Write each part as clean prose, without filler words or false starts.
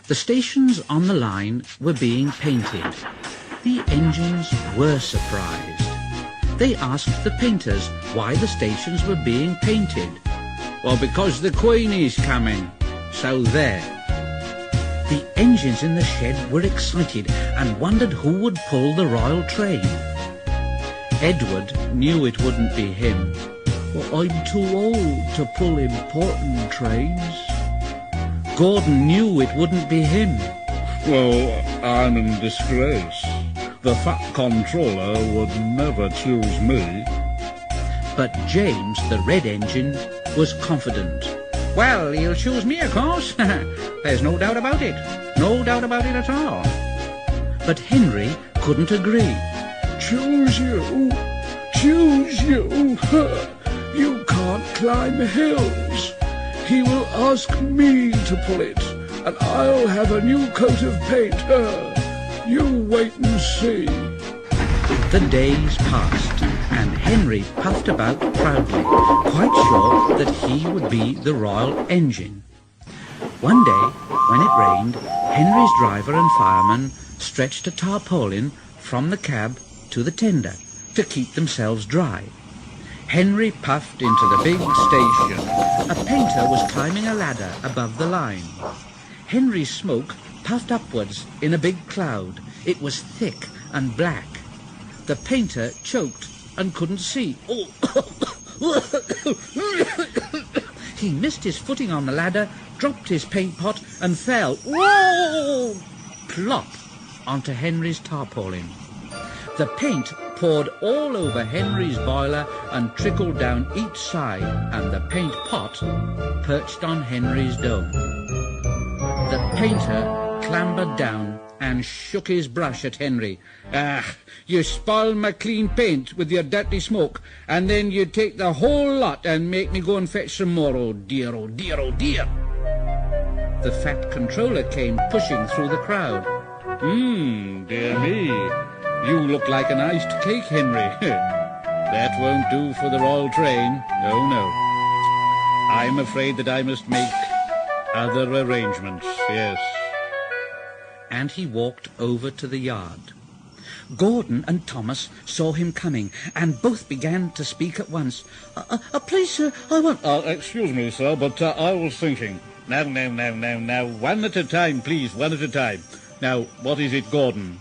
The stations on the line were being painted. The engines were surprised. They asked the painters why the stations were being painted. Well, because the Queen is coming, so there. The engines in the shed were excited and wondered who would pull the royal train. Edward knew it wouldn't be him. Well, I'm too old to pull important trains. Gordon knew it wouldn't be him. Well, I'm in disgrace. The Fat Controller would never choose me. But James, the red engine, was confident. Well, he'll choose me, of course. There's no doubt about it. No doubt about it at all. But Henry couldn't agree. Choose you? Choose you? You can't climb hills. He will ask me to pull it, and I'll have a new coat of paint. You wait and see. The days passed, and Henry puffed about proudly, quite sure that he would be the royal engine. One day, when it rained, Henry's driver and fireman stretched a tarpaulin from the cab to the tender to keep themselves dry. Henry puffed into the big station. A painter was climbing a ladder above the line. Henry's smoke puffed upwards in a big cloud. It was thick and black. The painter choked and couldn't see. He missed his footing on the ladder, dropped his paint pot and fell, whoa, plop, onto Henry's tarpaulin. The paint poured all over Henry's boiler and trickled down each side, and the paint pot perched on Henry's dome. The painter clambered down and shook his brush at Henry. Ah, you spoil my clean paint with your dirty smoke, and then you take the whole lot and make me go and fetch some more. Oh dear, oh dear, oh dear. The Fat Controller came pushing through the crowd. Dear me. You look like an iced cake, Henry. That won't do for the royal train. Oh, no. I'm afraid that I must make other arrangements, yes. And he walked over to the yard. Gordon and Thomas saw him coming, and both began to speak at once. Please, sir, I want... Excuse me, sir, but I was thinking. Now, one at a time, please, one at a time. Now, what is it, Gordon?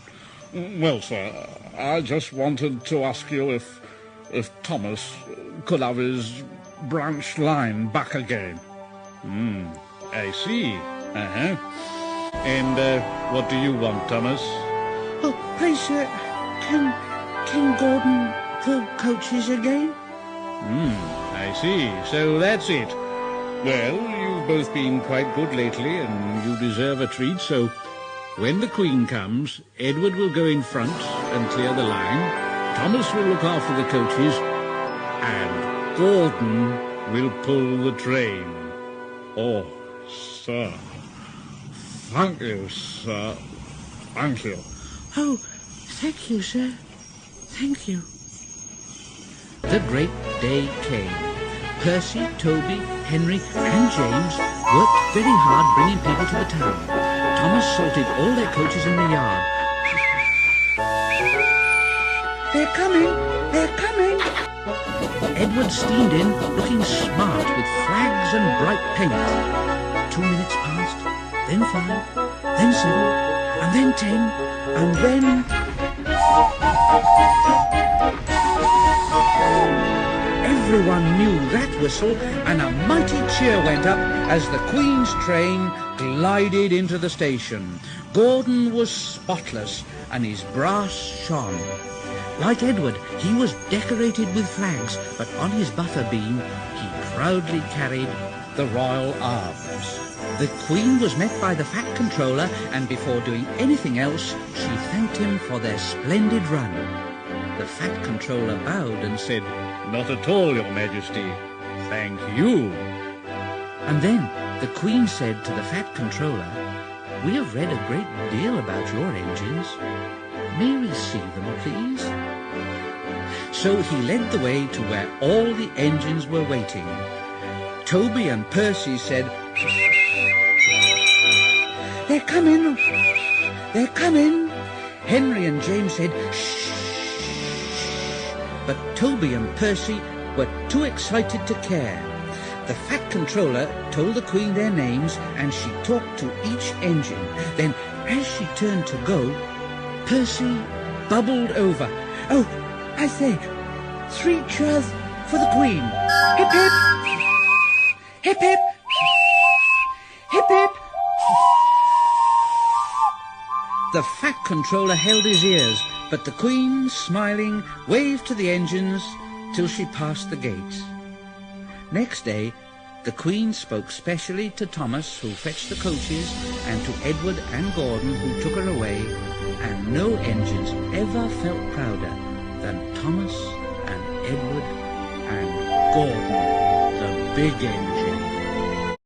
Well, sir, I just wanted to ask you if Thomas could have his branch line back again. I see. And what do you want, Thomas? Oh, please, sir, can Gordon pull coaches again? I see. So that's it. Well, you've both been quite good lately, and you deserve a treat, so... When the Queen comes, Edward will go in front and clear the line, Thomas will look after the coaches, and Gordon will pull the train. Oh, sir. Thank you, sir. Thank you. Oh, thank you, sir. Thank you. The great day came. Percy, Toby, Henry and James worked very hard bringing people to the town. Thomas sorted all their coaches in the yard. They're coming! They're coming! Edward steamed in, looking smart with flags and bright paint. 2 minutes passed, then 5, then 7, and then 10, and then... Everyone knew that whistle, and a mighty cheer went up as the Queen's train glided into the station. Gordon was spotless, and his brass shone. Like Edward, he was decorated with flags, but on his buffer beam he proudly carried the royal arms. The Queen was met by the Fat Controller, and before doing anything else, she thanked him for their splendid run. The Fat Controller bowed and said, Not at all, Your Majesty. Thank you. And then the Queen said to the Fat Controller, We have read a great deal about your engines. May we see them, please? So he led the way to where all the engines were waiting. Toby and Percy said, They're coming! They're coming! Henry and James said, shh. But Toby and Percy were too excited to care. The Fat Controller told the Queen their names, and she talked to each engine. Then, as she turned to go, Percy bubbled over. Oh, I say, 3 cheers for the Queen. Hip, hip! Hip, hip! Hip, hip! The Fat Controller held his ears, but the Queen, smiling, waved to the engines till she passed the gates. Next day, the Queen spoke specially to Thomas, who fetched the coaches, and to Edward and Gordon, who took her away, and no engines ever felt prouder than Thomas and Edward and Gordon, the big engine.